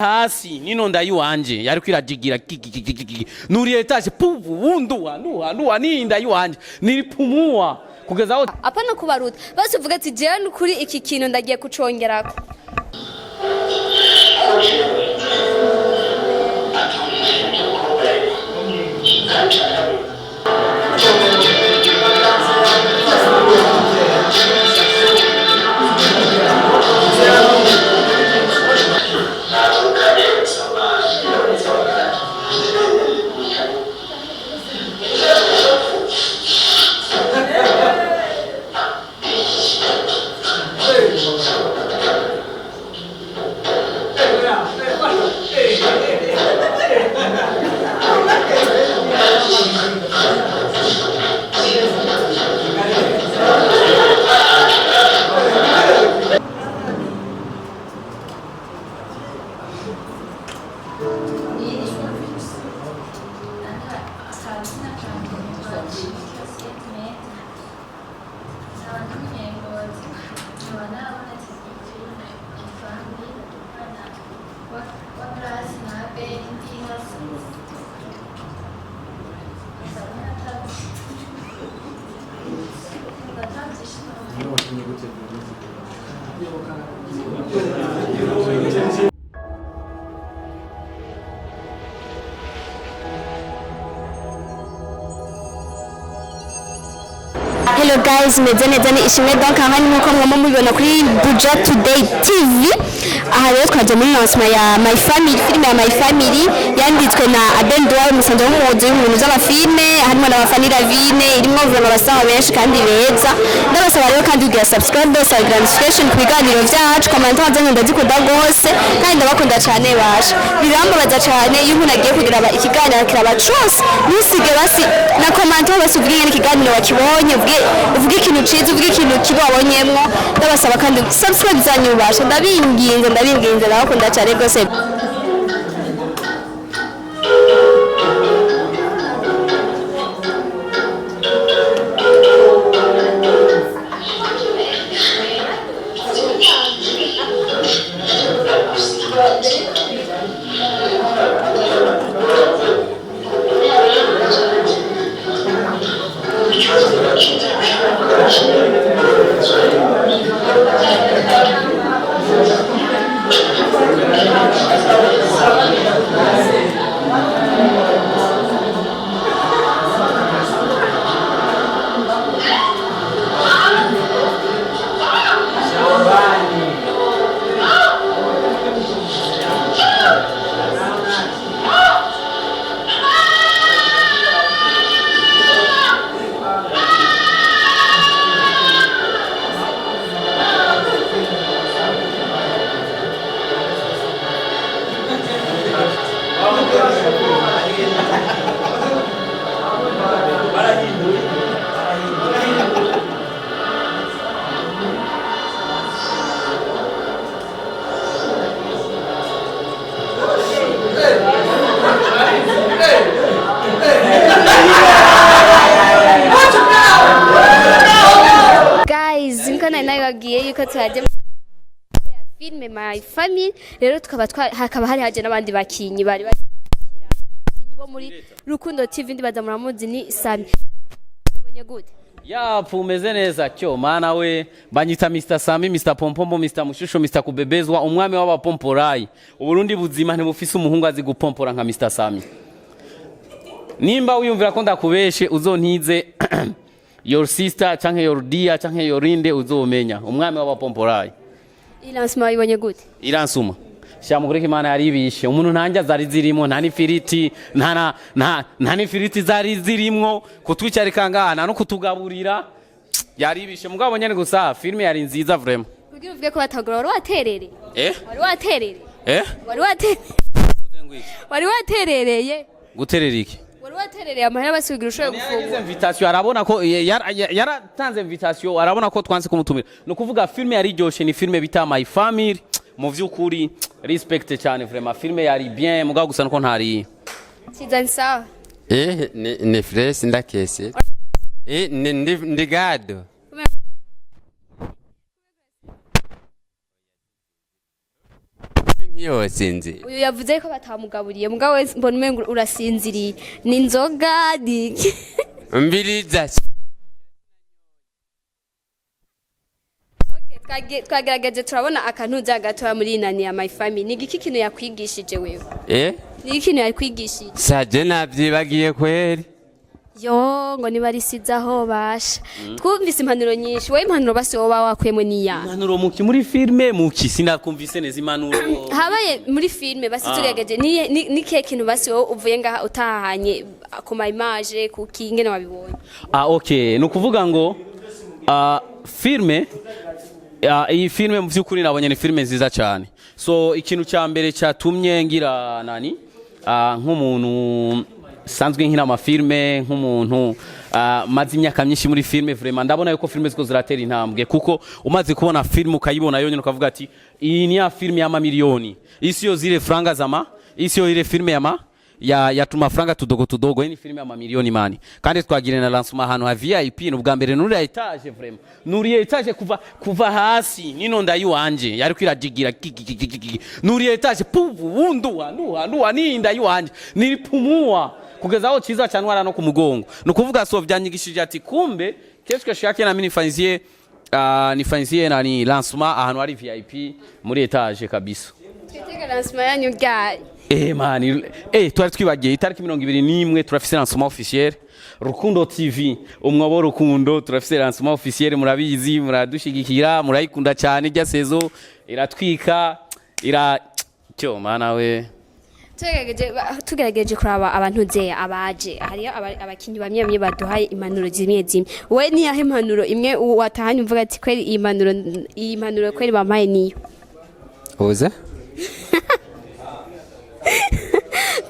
hasi nino ndayiwanje yariko irajigira nuri etage puvu nduwa ni ndayiwanje nilipumua kugeza aho apana kubaruta basi uvuga ati jewe nukuri iki kintu ndagiye kucongerako Hello guys, mezane ishimwe donc aha ni nkuko mwama mubibona kuri Buja Today TV. Aha rero twaje muri lancement ya My Family, film ya My Family yanditswe na Aden Douar musanze w'umuzi w'ibintu by'amafilme, harimo n'abafani Ravine, irimo vuga abasaha benshi kandi beza. Ndabasaba rero kandi ugira subscribe dose ya notification ku biganiro byacu, comment wanzanye ndazikunda gose kandi ndabakunda cyane basha. Birambabaza cyane iyo umuntu agiye kugira ikiganiro kiraba trust, ntusige basi na comment basi uvuge ikiganiro wakibonye uvuge ikintu ciza uvuge ikintu kibi wabonyemwo. Ndabasaba kandi subscribe zanyu basha, ndabinginze ndabakunda cyane gose. Guys, nkana nayo yuko twaje filme My Family rero hakaba hari haje n'abandi bakinyi bari bo muri Rukundo TV ndibaza muramuzi ni Sami. Ibonye gute? ya pumeze neza cyo mana we banyita Mr Sami, Mr Pompombo, Mr Mushusho, Mr Kubebezwa, umwami w'abapomporayi. Uburundi buzima ntibufise umuhungu azi gupompora nka Mr Sami. Nimba uyumvira ko ndakubeshe uzontize your sister canke your dear canke your rinde uzomenya umwami w'abapomporayi. Ilansuma ibonye gute? Iransuma shamugureke Imana yaribishe umuntu ntanja zari zirimo nta nifiriti nta nifiriti zari zirimo kutwicarika ngana no kutugaburira yaribishe mugabo nyene gusa filme yari nziza vraiment. Kugira uvuge ko batagura wari waterere? Wari waterere? Wari waterere? Wari waterereye? Guterera iki? Wari waterereye amahera basubigira ushoye gufungura. Invitation arabona ko yaratanze invitation arabona ko twanze kumutumira. No kuvuga filme yari ryoshe ni filme bita My Family. Mu vyukuri respect cyane vraiment filme yari bien mugabo gusa nuko ntari. Sizani sawa. Ne frère ndakese. Ndi gado. yose nzi uyu yavuze ko batamugaburiye mugabo we mbona umengo urasinziriye ni inzoga ni mbiriza twagerageje turabona akantuza gatoya muri inani ya my family ni iki kintu yakwigishije wewe ni iki kintu yakwigishije saje navyibagiye kweri yo ngo nibarisizaho basha twumvise impanuro nyinshi we impanuro basi woba wakwemwe niya impanuro muki muri filme muki sinakumvise neza impanuro habaye muri filme basi turegeje ni kihe kintu basi wowe uvuye ngaha utahanye ku ma image ku kingene wabibonye okay nukuvuga ngo filme iyi filme mu byukuri nabonye ni filme nziza cyane so ikintu cya mbere cyatumye ngira nani nk'umuntu sanzwe nkina amafilme nk'umuntu maze imyaka myinshi muri filme vraiment ndabona yuko filme ziko ziratera intambwe kuko umaze kubona filme ukayibona yonyine ukavuga ati iyi ni ya filme ya mamiliyoni isi yo zire franga zama isi yo ire filme ya tuma franga tudogo ni filme ya mamiliyoni mani kandi twagire na lancement hano ha VIP n'ubwa mbere nuri etage vraiment nuri etage kuva hasi nino ndayiwanje yari kwirajigira nuri etage puvu wundu ni ndayiwanje nilipumua kugeza aho chiza chanwara no kumugongo nukuvuga so vyanyigishije ati kumbe kesho shake na mimi nifanyizie nani lancement ahantu hari VIP muri etage kabisa twitega lancement yanyu gari mani twari twibagiye itariki 21 turafise lancement officiel Rukundo TV umwabo Rukundo turafise lancement officiel murabizi muradushigikira murayikunda cyane rya sezo iratwika cyo mana we tugerageje kuraba abantu nzeye abaje hariyo abakinyi bamwe baduhaye impanuro zimwe we ni yahe impanuro imwe watahanye uvuga ati kweri iyi impanuro kweri bamaye niyo uza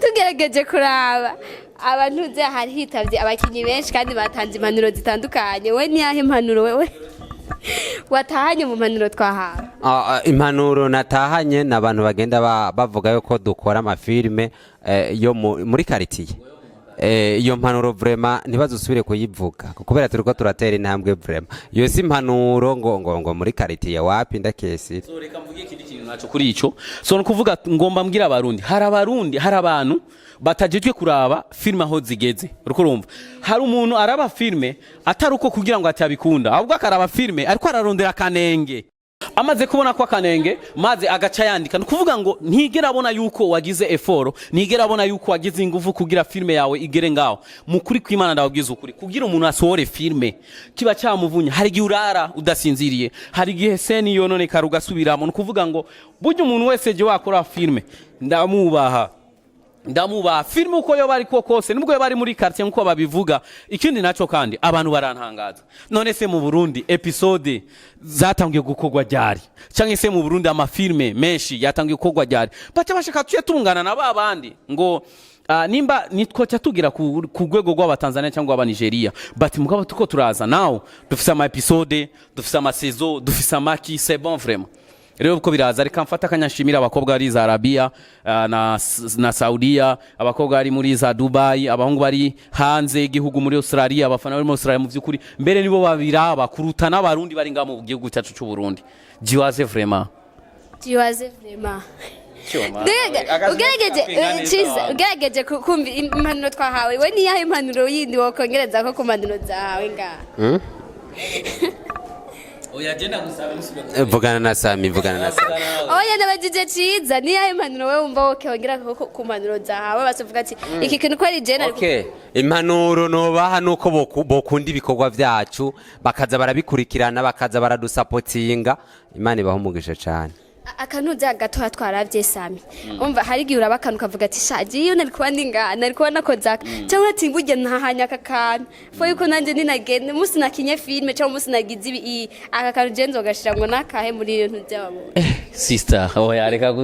tugerageje kuraba abantu nzeye hari hitavye abakinyi benshi kandi batanze impanuro zitandukanye we ni yahe impanuro wewe watahanye mu mpanuro twahawe impanuro natahanye n'abantu bagenda bavuga yuko dukora amafilme yo muri quartier iyo mpanuro vraiment ntibazusubire kuyivuga kubera turiko turatera intambwe vraiment iyo si impanuro ngo muri quartier wapi ndakesi so reka mvuge ikindi kintu naco kuri ico so nukuvuga ngomba mbwira abarundi hari abantu batajejwe kuraba filme aho zigeze urukurumva hari umuntu araba filme ataruko kugira ngo atabikunda ahubwo akaraba filme ariko ararondera kanenge amaze kubona ko akanenge maze agaca yandika nukuvuga ngo ntigera abona yuko wagize effort ntigera abona yuko wagize ingufu kugira filme yawe igere ngaho mukuri kw'Imana ndababwiza ukuri kugira umuntu asohore filme kiba cyamuvunya hari gihe urara udasinziriye hari gihe seni yonone karugasubiramo nukuvuga ngo buryo umuntu wese je wakora filme ndamubaha filme uko yo bari kose nubwo yo bari muri quartier nkuko babivuga ikindi naco kandi abantu barantangaza none se mu Burundi episode zatangiye gukorwa ryari canke se mu Burundi amafilme menshi yatangiye gukorwa ryari baca bashaka tuye tungana na babandi ngo nimba nitwo cyatugira ku rwego rw'abatanzania cyangwa abanigeria bati mugabo tuko turaza now dufise ama episode dufise ama saison dufise amaki c'est bon vraiment rero uko biraza reka mfata akanyashimira abakobwa bari za Arabia na Saudia abakobwa bari muri za Dubai abahungu bari hanze igihugu muri Australia abafana bari muri Australia mu byukuri mbere nibo babiraba kuruta n'abarundi bari ngamo mu gihugu cyacu cy'u Burundi jiwaze vraiment ugerageje kumva impanuro twahawe we ni yahe impanuro yindi wokongereza ko ku mpanuro zahawe ngaha oya jenda gusaba vugana na Sami oya ndabajije ciza ni yahe impanuro we wumva wokongera ko ku mpanuro zahawe basovuga ati iki kintu kweri jena okay impanuro nobaha nuko bokunda ibikorwa byacu bakaza barabikurikirana bakaza baradusapotinga Imana ibaho umugisha cyane akanuza gato twaravye Sami umva hari gihe urabakanuka avuga ati shaje iyo nari kuba ndinga nari kuba nakozaka cyangwa ati ngujye ntahanya akakana fo yuko nanje ninagende musi nakinye filme cyangwa musi nagize ibi akakanu genzo gashira ngo nakahe muri iyo ntubyabo sister oya reka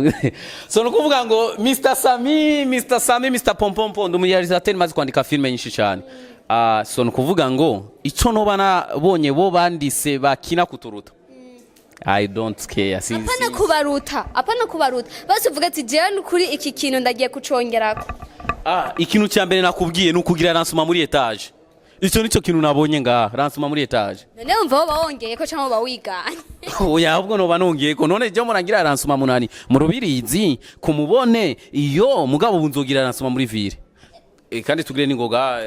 so nukuvuga ngo Mr Pompompo ndumuyarizateur maze kwandika filme nyinshi cyane so nukuvuga ngo ico no bana bonye bo bandise bakina kuturuta I don't care apana kubaruta basi uvuga ati jewe kuri iki kintu ndagiye kucongerako ikintu cya mbere nakubwiye nukugira lancement muri etage icyo nicyo kintu nabonye ngaha ransoma muri etage none umva woba wongeye ko cyangwa woba wiganye oya ahubwo noba nongeye ko none jya murangira ransoma munani mu rubirizi kumubone iyo mugabo bunzogira ransoma muri ville kandi tugire ningoga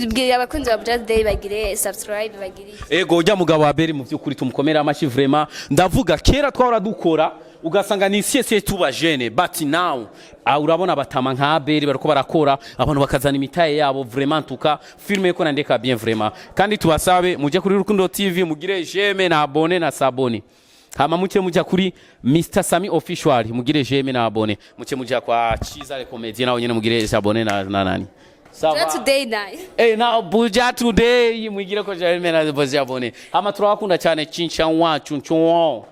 tubwire abakunzi ba Buja Today bagire subscribe bagire ego ujya mugabo wa Beri mu by'ukuri tumukomera amashi vraiment ndavuga kera twahora dukora ugasanga ni siese tuba jeune but now urabona batama nka Beri bariko barakora abantu bakazana imitaye yabo vraiment tuka filme ko nandeka bien vraiment kandi tubasabe muje kuri Rukundo TV mugire j'aime na abone na sabone hama muke mujya kuri Mr Sami official mugire j'aime na abone muke mujya kwa Chiza le comedian nawe nyene mugire abone na nani Buja Today nice na Buja Today mugire ko j'aime na abone hama turawakunda cyane chinchan wacu nchwo